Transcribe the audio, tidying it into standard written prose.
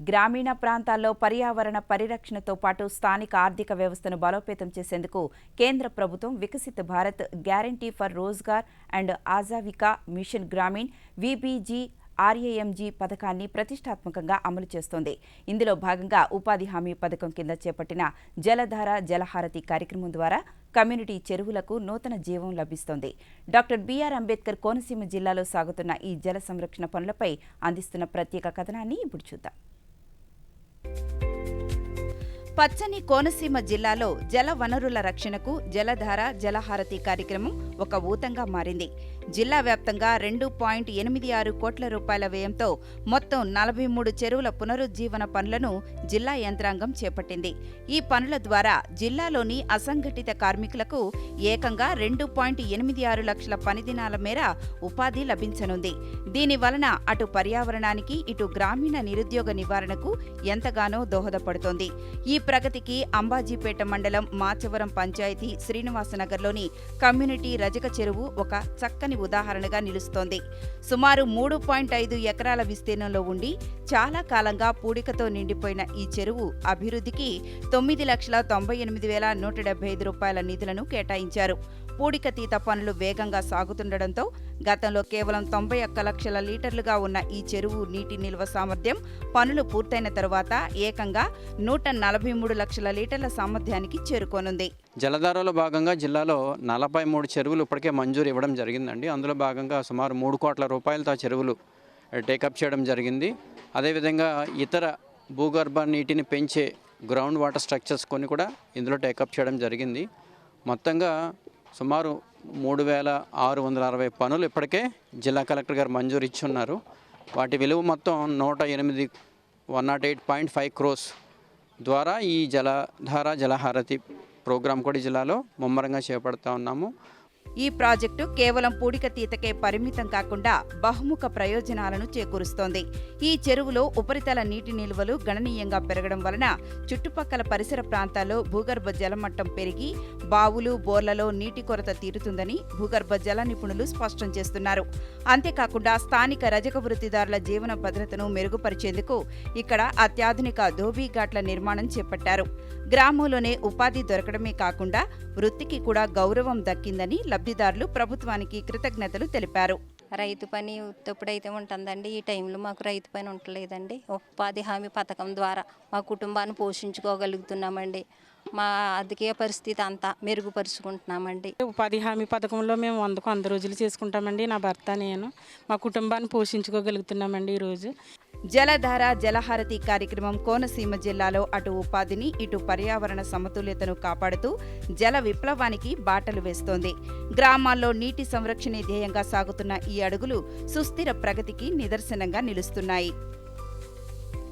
గ్రామీణ ప్రాంతాల్లో పర్యావరణ పరిరక్షణతో పాటు స్థానిక ఆర్థిక వ్యవస్థను బలోపేతం చేసేందుకు కేంద్ర ప్రభుత్వం Viksit Bharat guarantee for Rozgar and Ajeevika mission Grameen (VBG) RAMG పథకాన్ని ప్రతిష్టాత్మకంగా అమలు చేస్తోంది. ఇందులో భాగంగా ఉపాధి హామీ పథకం కింద చేపట్టిన జలధార జలహారతి కార్యక్రమం ద్వారా కమ్యూనిటీ చెరువులకు నూతన జీవం లభిస్తోంది. డాక్టర్ బిఆర్ అంబేద్కర్ కోనసీమ జిల్లాలో సాగుతున్న ఈ జల సంరక్షణ పనులపై అందిస్తున్న ప్రత్యేక కథనాన్ని ఇప్పుడు చూద్దాం. పచ్చని కోనసీమ జిల్లాలో జల వనరుల రక్షణకు జలధార జలహారతి కార్యక్రమం ఒక ఊతంగా మారింది. జిల్లా వ్యాప్తంగా 2.86 కోట్ల రూపాయల వ్యయంతో మొత్తం 43 చెరువుల పునరుజ్జీవన పనులను జిల్లా యంత్రాంగం చేపట్టింది. ఈ పనుల ద్వారా జిల్లాలోని అసంఘటిత కార్మికులకు ఏకంగా 2.86 లక్షల పనిదినాల మేర ఉపాధి లభించనుంది. దీని వలన అటు పర్యావరణానికి ఇటు గ్రామీణ నిరుద్యోగ నివారణకు ఎంతగానో దోహదపడుతోంది. ఈ ప్రగతికి అంబాజీపేట మండలం మాచవరం పంచాయతీ శ్రీనివాసనగర్లోని కమ్యూనిటీ రజక చెరువు ఒక చక్కని ఉదాహరణగా నిలుస్తోంది. సుమారు 3.5 ఎకరాల విస్తీర్ణంలో ఉండి చాలా కాలంగా పూడికతో నిండిపోయిన ఈ చెరువు అభివృద్ధికి 9,98,175 రూపాయల నిధులను కేటాయించారు. పూడికతీత పనులు వేగంగా సాగుతుండటంతో గతంలో కేవలం 91 లక్షల లీటర్లుగా ఉన్న ఈ చెరువు నీటి నిల్వ సామర్థ్యం పనులు పూర్తయిన తరువాత ఏకంగా 143 లక్షల లీటర్ల సామర్థ్యానికి చేరుకోనుంది. జలధారలో భాగంగా జిల్లాలో 43 చెరువులు ఇప్పటికే మంజూరు ఇవ్వడం జరిగిందండి. అందులో భాగంగా సుమారు 3 కోట్ల రూపాయలతో ఆ చెరువులు టేకప్ చేయడం జరిగింది. అదేవిధంగా ఇతర భూగర్భ నీటిని పెంచే గ్రౌండ్ వాటర్ స్ట్రక్చర్స్ కొన్ని కూడా ఇందులో టేకప్ చేయడం జరిగింది. మొత్తంగా సుమారు 3,660 పనులు ఇప్పటికే జిల్లా కలెక్టర్ గారు మంజూరు ఇచ్చున్నారు. వాటి విలువ మొత్తం 108.5 క్రోర్స్ ద్వారా ఈ జలధార జలహారతి ప్రోగ్రాం కూడా జిల్లాలో ముమ్మరంగా చేపడతా ఉన్నాము. ఈ ప్రాజెక్టు కేవలం పూడికతీతకే పరిమితం కాకుండా బహుముఖ ప్రయోజనాలను చేకూరుస్తోంది. ఈ చెరువులో ఉపరితల నీటి నిల్వలు గణనీయంగా పెరగడం వలన చుట్టుపక్కల పరిసర ప్రాంతాల్లో భూగర్భ జలమట్టం పెరిగి బావులు, బోర్లలో నీటి కొరత తీరుతుందని భూగర్భ జల నిపుణులు స్పష్టం చేస్తున్నారు. అంతేకాకుండా స్థానిక రజక వృత్తిదారుల జీవన భద్రతను మెరుగుపరిచేందుకు ఇక్కడ అత్యాధునిక ధోబీఘాట్ల నిర్మాణం చేపట్టారు. గ్రామంలోనే ఉపాధి దొరకడమే కాకుండా వృత్తికి కూడా గౌరవం దక్కిందని లబ్ధిదారులు ప్రభుత్వానికి కృతజ్ఞతలు తెలిపారు. రైతు పని ఎప్పుడైతే ఉంటుందండి, ఈ టైంలో మాకు రైతు పని ఉండలేదండి. ఉపాధి హామీ పథకం ద్వారా మా కుటుంబాన్ని పోషించుకోగలుగుతున్నామండి. మా ఆర్థిక పరిస్థితి అంతా మెరుగుపరుచుకుంటున్నామండి. ఉపాధి హామీ పథకంలో మేము 100 రోజులు చేసుకుంటామండి. నా భర్త నేను మా కుటుంబాన్ని పోషించుకోగలుగుతున్నామండి. ఈరోజు జలధార జలహారతి కార్యక్రమం కోనసీమ జిల్లాలో అటు ఉపాధిని ఇటు పర్యావరణ సమతుల్యతను కాపాడుతూ జల విప్లవానికి బాటలు వేస్తోంది. గ్రామాల్లో నీటి సంరక్షణ ధ్యేయంగా సాగుతున్న ఈ అడుగులు సుస్థిర ప్రగతికి నిదర్శనంగా నిలుస్తున్నాయి.